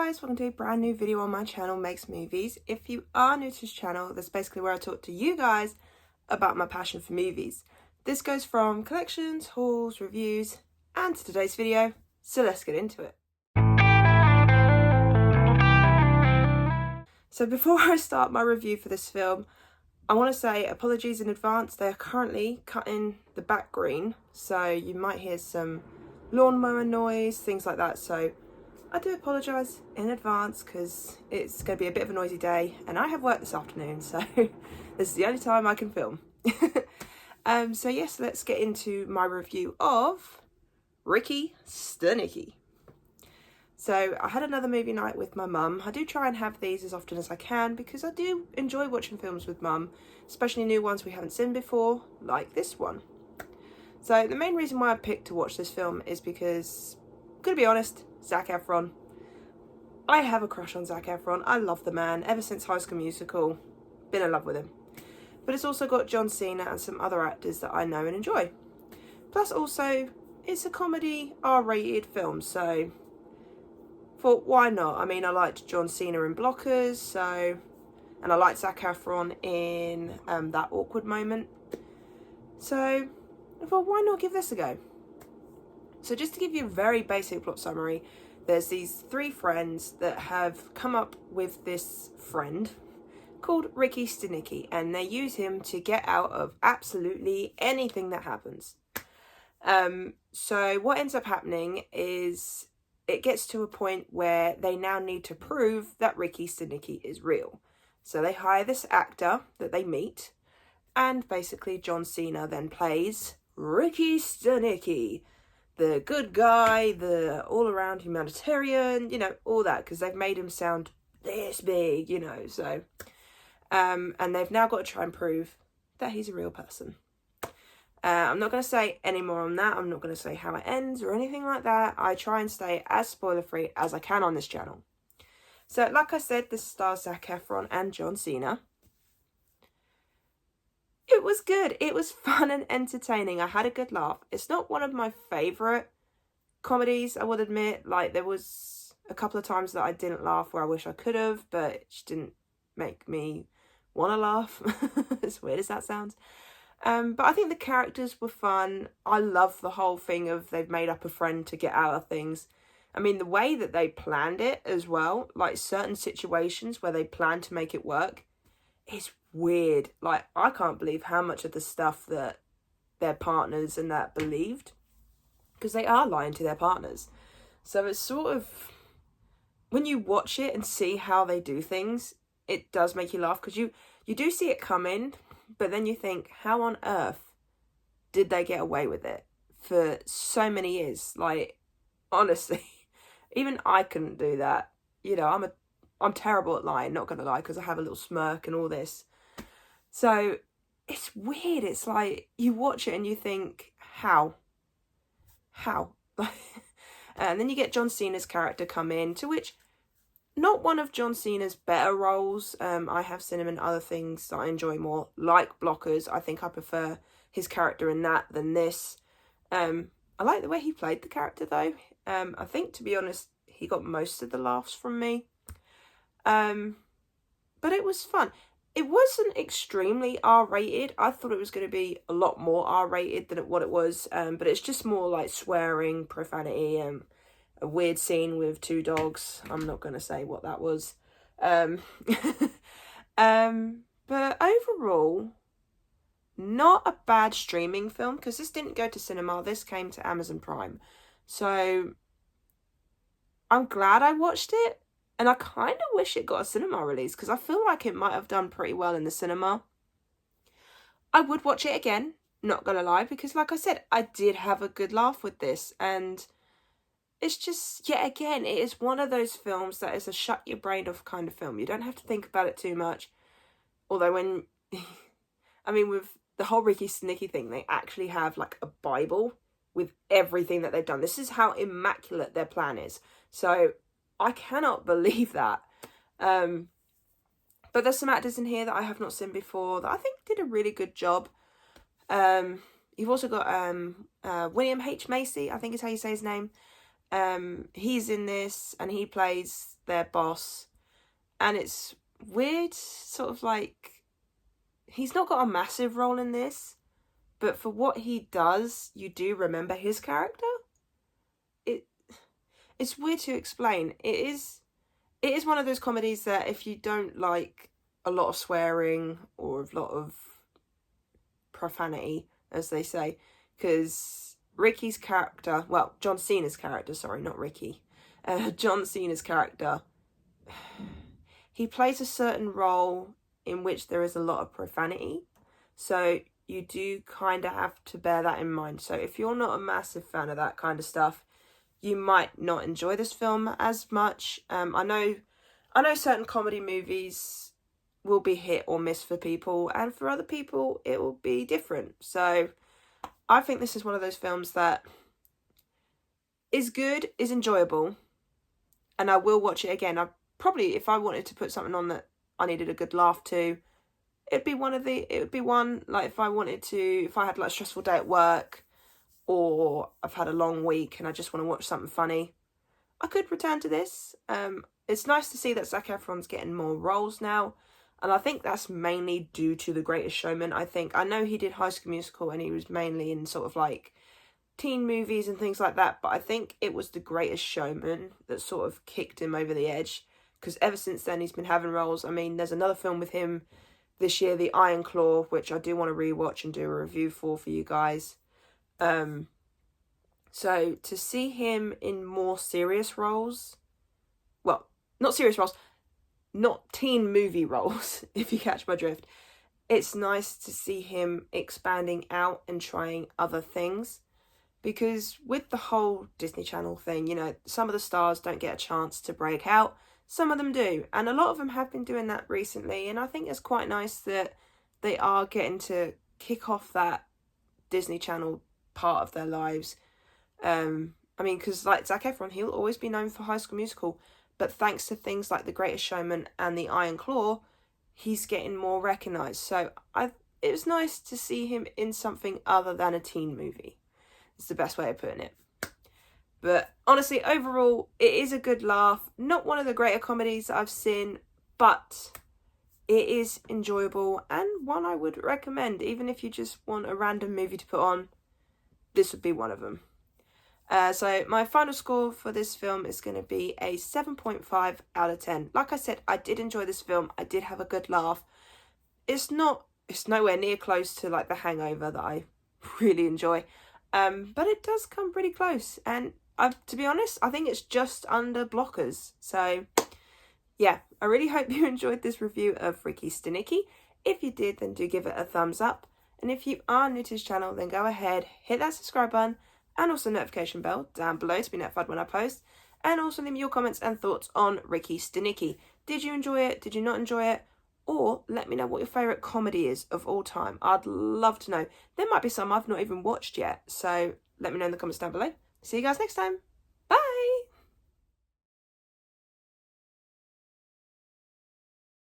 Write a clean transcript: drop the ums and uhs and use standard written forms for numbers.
guys, welcome to a brand new video on my channel, Makes Movies. If you are new to this channel, that's basically where I talk to you guys about my passion for movies. This goes from collections, hauls, reviews, and to today's video, so let's get into it. So before I start my review for this film, I want to say apologies in advance. They're currently cutting the back green, so you might hear some lawnmower noise, things like that. So I do apologise in advance because it's going to be a bit of a noisy day and I have work this afternoon, so this is the only time I can film. So yes, let's get into my review of Ricky Stanicky. So I had another movie night with my mum. I do try and have these as often as I can because I do enjoy watching films with mum, especially new ones we haven't seen before, like this one. So the main reason why I picked to watch this film is because, I'm gonna be honest, Zac Efron. I have a crush on Zac Efron. I love the man. Ever since High School Musical, been in love with him. But it's also got John Cena and some other actors that I know and enjoy. Plus also, it's a comedy R-rated film, so thought why not? I mean, I liked John Cena in Blockers, so, and I liked Zac Efron in That Awkward Moment. So I thought, why not give this a go? So just to give you a very basic plot summary, there's these three friends that have come up with this friend called Ricky Stanicky, and they use him to get out of absolutely anything that happens. So what ends up happening is it gets to a point where they now need to prove that Ricky Stanicky is real. So they hire this actor that they meet, and basically John Cena then plays Ricky Stanicky, the good guy, the all-around humanitarian, you know, all that, because they've made him sound this big, you know, so. And they've now got to try and prove that he's a real person. I'm not going to say any more on that. I'm not going to say how it ends or anything like that. I try and stay as spoiler-free as I can on this channel. So, like I said, this stars Zac Efron and John Cena. It was good. It was fun and entertaining. I had a good laugh. It's not one of my favourite comedies, I would admit. Like, there was a couple of times that I didn't laugh where I wish I could have, but it just didn't make me want to laugh. As weird as that sounds. But I think the characters were fun. I love the whole thing of they've made up a friend to get out of things. I mean, the way that they planned it as well, like certain situations where they planned to make it work, is weird. Like, I can't believe how much of the stuff that their partners and that believed, because they are lying to their partners. So it's sort of, when you watch it and see how they do things, it does make you laugh, because you do see it coming, but then you think, how on earth did they get away with it for so many years? Like, honestly, even I couldn't do that. You know, I'm terrible at lying, not gonna lie, because I have a little smirk and all this. So it's weird. It's like you watch it and you think, how? And then you get John Cena's character come in, to which, not one of John Cena's better roles. I have seen him in other things that I enjoy more, like Blockers. I think I prefer his character in that than this. I like the way he played the character though. I think, to be honest, he got most of the laughs from me. But it was fun. It wasn't extremely R-rated. I thought it was going to be a lot more R-rated than what it was. But it's just more like swearing, profanity, a weird scene with two dogs. I'm not going to say what that was. But overall, not a bad streaming film, because this didn't go to cinema. This came to Amazon Prime. So I'm glad I watched it. And I kind of wish it got a cinema release, because I feel like it might have done pretty well in the cinema. I would watch it again, not gonna lie, because like I said, I did have a good laugh with this. And it's just, yet again, it is one of those films that is a shut your brain off kind of film. You don't have to think about it too much. Although when, I mean, with the whole Ricky Stanicky thing, they actually have like a Bible with everything that they've done. This is how immaculate their plan is. So I cannot believe that. But there's some actors in here that I have not seen before that I think did a really good job. You've also got William H. Macy, I think is how you say his name. He's in this, and he plays their boss. And it's weird, sort of like, he's not got a massive role in this, but for what he does, you do remember his character. It's weird to explain. It is one of those comedies that if you don't like a lot of swearing or a lot of profanity, as they say, because Ricky's character, well, John Cena's character, sorry, not Ricky, John Cena's character, he plays a certain role in which there is a lot of profanity, so you do kind of have to bear that in mind. So if you're not a massive fan of that kind of stuff, you might not enjoy this film as much. I know certain comedy movies will be hit or miss for people, and for other people it will be different. So I think this is one of those films that is good, is enjoyable, and I will watch it again. I probably, if I wanted to put something on that I needed a good laugh to, it would be one, like if I had like a stressful day at work, or I've had a long week and I just want to watch something funny, I could return to this. It's nice to see that Zac Efron's getting more roles now, and I think that's mainly due to The Greatest Showman. I know he did High School Musical and he was mainly in sort of like teen movies and things like that, but I think it was The Greatest Showman that sort of kicked him over the edge, because ever since then he's been having roles. I mean, there's another film with him this year, The Iron Claw, which I do want to rewatch and do a review for you guys. So to see him in more serious roles, well, not serious roles, not teen movie roles, if you catch my drift, it's nice to see him expanding out and trying other things, because with the whole Disney Channel thing, you know, some of the stars don't get a chance to break out, some of them do, and a lot of them have been doing that recently, and I think it's quite nice that they are getting to kick off that Disney Channel part of their lives. I mean, because like Zac Efron, he'll always be known for High School Musical, but thanks to things like The Greatest Showman and The Iron Claw, he's getting more recognised. So it was nice to see him in something other than a teen movie. It's the best way of putting it. But honestly, overall, it is a good laugh. Not one of the greater comedies that I've seen, but it is enjoyable and one I would recommend. Even if you just want a random movie to put on, this would be one of them. So my final score for this film is going to be a 7.5 out of 10. Like I said, I did enjoy this film. I did have a good laugh. It's nowhere near close to like The Hangover that I really enjoy. But it does come pretty close. And to be honest, I think it's just under Blockers. So yeah, I really hope you enjoyed this review of Ricky Stanicky. If you did, then do give it a thumbs up. And if you are new to this channel, then go ahead, hit that subscribe button and also notification bell down below to be notified when I post. And also leave me your comments and thoughts on Ricky Stanicky. Did you enjoy it? Did you not enjoy it? Or let me know what your favourite comedy is of all time. I'd love to know. There might be some I've not even watched yet. So let me know in the comments down below. See you guys next time.